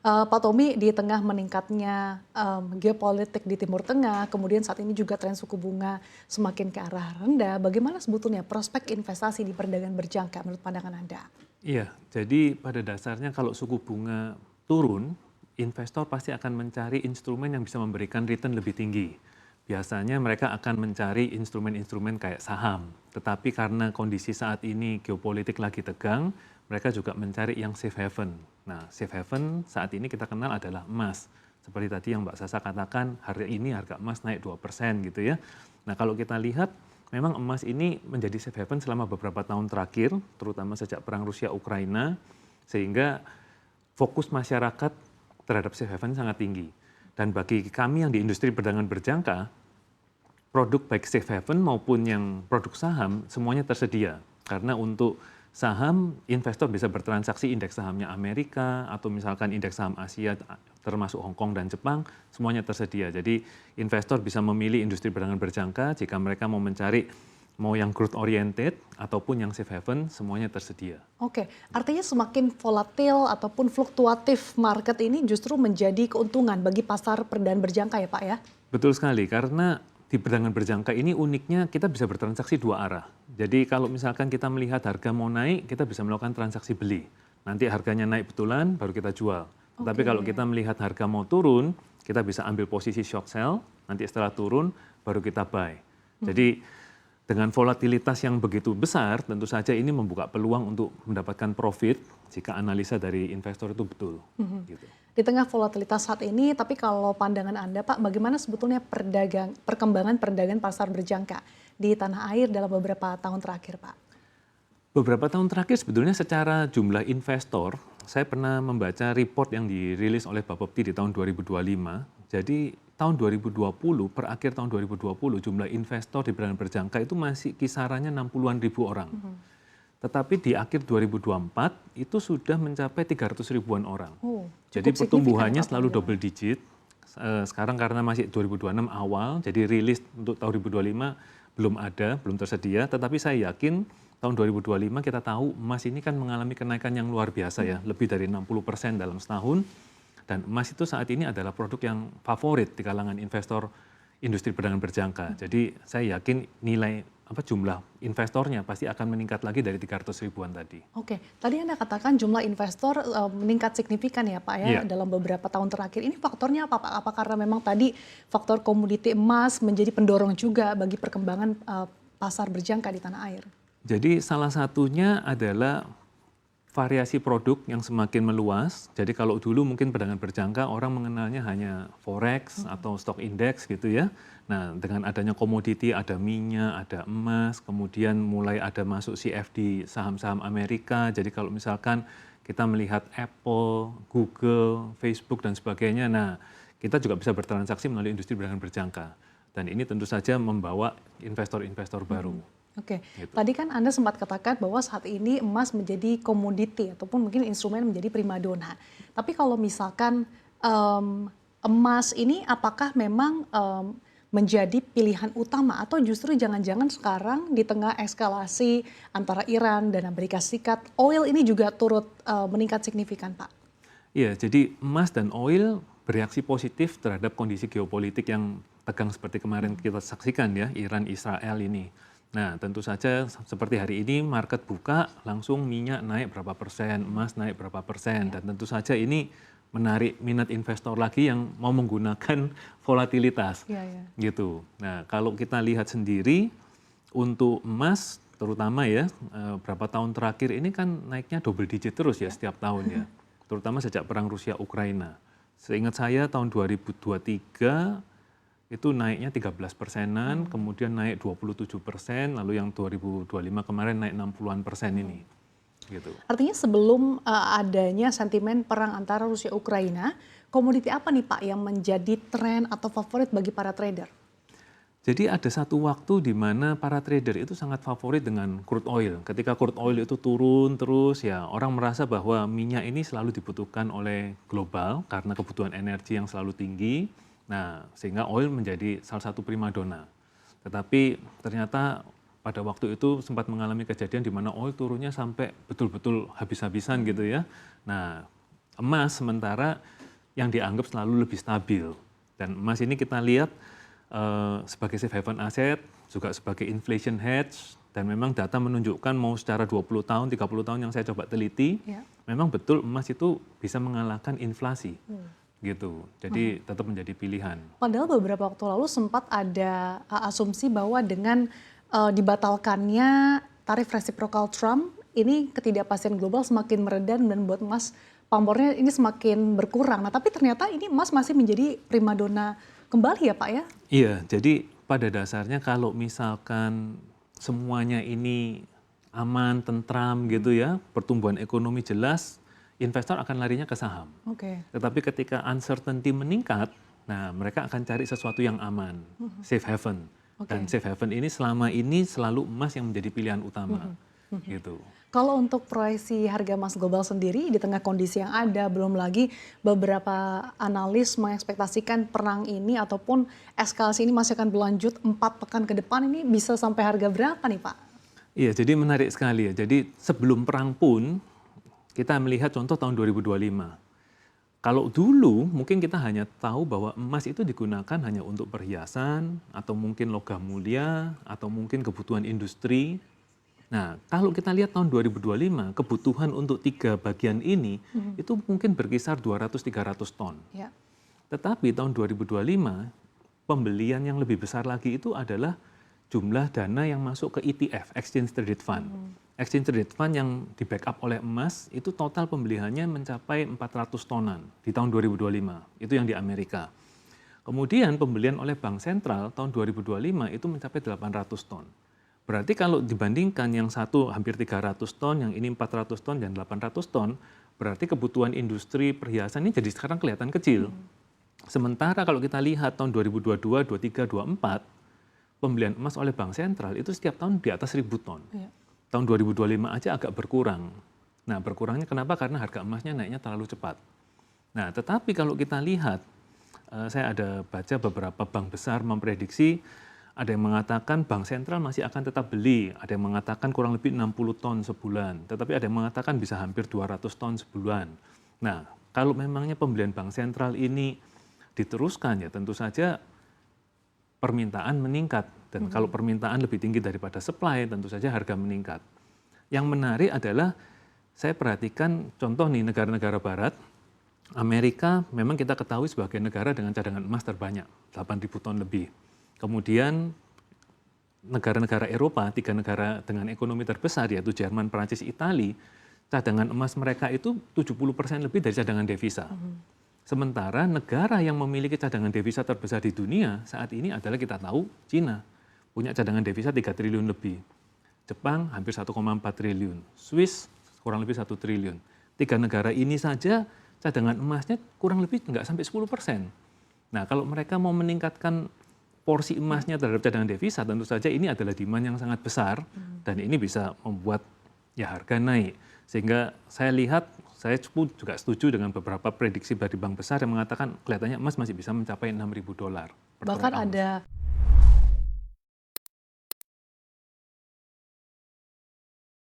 Pak Tommy, di tengah meningkatnya geopolitik di Timur Tengah, kemudian saat ini juga tren suku bunga semakin ke arah rendah, bagaimana sebetulnya prospek investasi di perdagangan berjangka menurut pandangan Anda? Iya, jadi pada dasarnya kalau suku bunga turun, investor pasti akan mencari instrumen yang bisa memberikan return lebih tinggi. Biasanya mereka akan mencari instrumen-instrumen kayak saham. Tetapi karena kondisi saat ini geopolitik lagi tegang, mereka juga mencari yang safe haven. Nah, safe haven saat ini kita kenal adalah emas. Seperti tadi yang Mbak Sasa katakan, hari ini harga emas naik 2% gitu ya. Nah, kalau kita lihat memang emas ini menjadi safe haven selama beberapa tahun terakhir, terutama sejak perang Rusia-Ukraina, sehingga fokus masyarakat terhadap safe haven sangat tinggi. Dan bagi kami yang di industri perdagangan berjangka, produk baik safe haven maupun yang produk saham semuanya tersedia. Karena untuk saham, investor bisa bertransaksi indeks sahamnya Amerika atau misalkan indeks saham Asia termasuk Hong Kong dan Jepang, semuanya tersedia. Jadi investor bisa memilih industri perdagangan berjangka jika mereka mau mencari mau yang growth oriented ataupun yang safe haven, semuanya tersedia. Oke, artinya semakin volatil ataupun fluktuatif market ini justru menjadi keuntungan bagi pasar perdagangan berjangka ya Pak ya? Betul sekali, karena di perdagangan berjangka ini uniknya kita bisa bertransaksi dua arah. Jadi kalau misalkan kita melihat harga mau naik, kita bisa melakukan transaksi beli. Nanti harganya naik betulan, baru kita jual. Tapi kalau kita melihat harga mau turun, kita bisa ambil posisi short sell, nanti setelah turun, baru kita buy. Jadi dengan volatilitas yang begitu besar, tentu saja ini membuka peluang untuk mendapatkan profit jika analisa dari investor itu betul. Gitu. Di tengah volatilitas saat ini, tapi kalau pandangan Anda Pak, bagaimana sebetulnya perkembangan perdagangan pasar berjangka di tanah air dalam beberapa tahun terakhir Pak? Beberapa tahun terakhir sebetulnya secara jumlah investor, saya pernah membaca report yang dirilis oleh Bapepti di tahun 2025. Jadi tahun 2020, per akhir tahun 2020, jumlah investor di perdagangan berjangka itu masih kisarannya 60-an ribu orang. Tetapi di akhir 2024 itu sudah mencapai 300 ribuan orang. Jadi pertumbuhannya selalu double digit. Sekarang karena masih 2026 awal, jadi rilis untuk tahun 2025 belum ada, belum tersedia. Tetapi saya yakin tahun 2025 kita tahu emas ini kan mengalami kenaikan yang luar biasa ya, lebih dari 60% dalam setahun. Dan emas itu saat ini adalah produk yang favorit di kalangan investor industri perdagangan berjangka. Jadi saya yakin nilai jumlah investornya pasti akan meningkat lagi dari 300 ribuan tadi. Oke, tadi Anda katakan jumlah investor meningkat signifikan ya Pak ya dalam beberapa tahun terakhir. Ini faktornya apa Pak? Apa karena memang tadi faktor komoditi emas menjadi pendorong juga bagi perkembangan pasar berjangka di tanah air? Jadi salah satunya adalah variasi produk yang semakin meluas. Jadi kalau dulu mungkin perdagangan berjangka orang mengenalnya hanya forex atau stock index gitu ya. Nah, dengan adanya komoditi, ada minyak, ada emas, kemudian mulai ada masuk CFD saham-saham Amerika. Jadi kalau misalkan kita melihat Apple, Google, Facebook dan sebagainya, nah kita juga bisa bertransaksi melalui industri perdagangan berjangka. Dan ini tentu saja membawa investor-investor baru. Oke, tadi kan Anda sempat katakan bahwa saat ini emas menjadi komoditi ataupun mungkin instrumen menjadi primadona. Tapi kalau misalkan emas ini apakah memang menjadi pilihan utama atau justru jangan-jangan sekarang di tengah eskalasi antara Iran dan Amerika Serikat, oil ini juga turut meningkat signifikan Pak? Iya, jadi emas dan oil bereaksi positif terhadap kondisi geopolitik yang tegang seperti kemarin kita saksikan ya, Iran-Israel ini. Nah, tentu saja seperti hari ini market buka, langsung minyak naik berapa persen, emas naik berapa persen. Dan tentu saja ini menarik minat investor lagi yang mau menggunakan volatilitas. Gitu. Nah, kalau kita lihat sendiri, untuk emas terutama ya, berapa tahun terakhir ini kan naiknya double digit terus ya setiap tahun ya. Terutama sejak perang Rusia-Ukraina. Seingat saya tahun 2023, itu naiknya 13%-an, kemudian naik 27%, lalu yang 2025 kemarin naik 60-an% ini. Gitu. Artinya sebelum adanya sentimen perang antara Rusia-Ukraina, komoditi apa nih Pak yang menjadi tren atau favorit bagi para trader? Jadi ada satu waktu di mana para trader itu sangat favorit dengan crude oil. Ketika crude oil itu turun terus ya orang merasa bahwa minyak ini selalu dibutuhkan oleh global karena kebutuhan energi yang selalu tinggi. Nah, sehingga oil menjadi salah satu primadona. Tetapi ternyata pada waktu itu sempat mengalami kejadian di mana oil turunnya sampai betul-betul habis-habisan gitu ya. Nah, emas sementara yang dianggap selalu lebih stabil. Dan emas ini kita lihat sebagai safe haven aset, juga sebagai inflation hedge, dan memang data menunjukkan mau secara 20 tahun, 30 tahun yang saya coba teliti, memang betul emas itu bisa mengalahkan inflasi. Gitu. Jadi tetap menjadi pilihan. Padahal beberapa waktu lalu sempat ada asumsi bahwa dengan dibatalkannya tarif reciprocal Trump, ini ketidakpastian global semakin mereda dan membuat emas pamornya ini semakin berkurang. Nah, tapi ternyata ini emas masih menjadi primadona kembali ya Pak ya? Iya, jadi pada dasarnya kalau misalkan semuanya ini aman, tentram gitu ya, pertumbuhan ekonomi jelas, investor akan larinya ke saham. Tetapi ketika uncertainty meningkat, nah mereka akan cari sesuatu yang aman, safe haven. Dan safe haven ini selama ini selalu emas yang menjadi pilihan utama. Gitu. Kalau untuk proyeksi harga emas global sendiri di tengah kondisi yang ada, belum lagi beberapa analis mengekspektasikan perang ini ataupun eskalasi ini masih akan berlanjut 4 pekan ke depan, ini bisa sampai harga berapa nih Pak? Iya, jadi menarik sekali ya. Jadi sebelum perang pun kita melihat contoh tahun 2025. Kalau dulu mungkin kita hanya tahu bahwa emas itu digunakan hanya untuk perhiasan atau mungkin logam mulia atau mungkin kebutuhan industri. Nah, kalau kita lihat tahun 2025, kebutuhan untuk 3 bagian ini itu mungkin berkisar 200-300 ton. Tetapi tahun 2025, pembelian yang lebih besar lagi itu adalah jumlah dana yang masuk ke ETF, Exchange Traded Fund. Exchange Traded Fund yang di backup oleh emas itu total pembeliannya mencapai 400 tonan di tahun 2025. Itu yang di Amerika. Kemudian pembelian oleh Bank Sentral tahun 2025 itu mencapai 800 ton. Berarti kalau dibandingkan yang satu hampir 300 ton, yang ini 400 ton dan 800 ton, berarti kebutuhan industri perhiasan ini jadi sekarang kelihatan kecil. Sementara kalau kita lihat tahun 2022, 2023, 2024, pembelian emas oleh Bank Sentral itu setiap tahun di atas 1.000 ton. Tahun 2025 aja agak berkurang. Nah, berkurangnya kenapa? Karena harga emasnya naiknya terlalu cepat. Nah, tetapi kalau kita lihat, saya ada baca beberapa bank besar memprediksi, ada yang mengatakan Bank Sentral masih akan tetap beli, ada yang mengatakan kurang lebih 60 ton sebulan, tetapi ada yang mengatakan bisa hampir 200 ton sebulan. Nah, kalau memangnya pembelian Bank Sentral ini diteruskan ya tentu saja permintaan meningkat. Dan kalau permintaan lebih tinggi daripada supply, tentu saja harga meningkat. Yang menarik adalah, saya perhatikan contoh nih negara-negara barat, Amerika memang kita ketahui sebagai negara dengan cadangan emas terbanyak, 8.000 ton lebih. Kemudian negara-negara Eropa, 3 negara dengan ekonomi terbesar yaitu Jerman, Prancis, Italia, cadangan emas mereka itu 70% lebih dari cadangan devisa. Sementara negara yang memiliki cadangan devisa terbesar di dunia saat ini adalah kita tahu Cina. Punya cadangan devisa 3 triliun lebih. Jepang hampir 1,4 triliun. Swiss kurang lebih 1 triliun. 3 negara ini saja cadangan emasnya kurang lebih nggak sampai 10%. Nah, kalau mereka mau meningkatkan porsi emasnya terhadap cadangan devisa, tentu saja ini adalah demand yang sangat besar dan ini bisa membuat ya harga naik. Sehingga saya lihat, saya juga setuju dengan beberapa prediksi dari bank besar yang mengatakan kelihatannya emas masih bisa mencapai $6.000 per troy ounce. Bahkan ada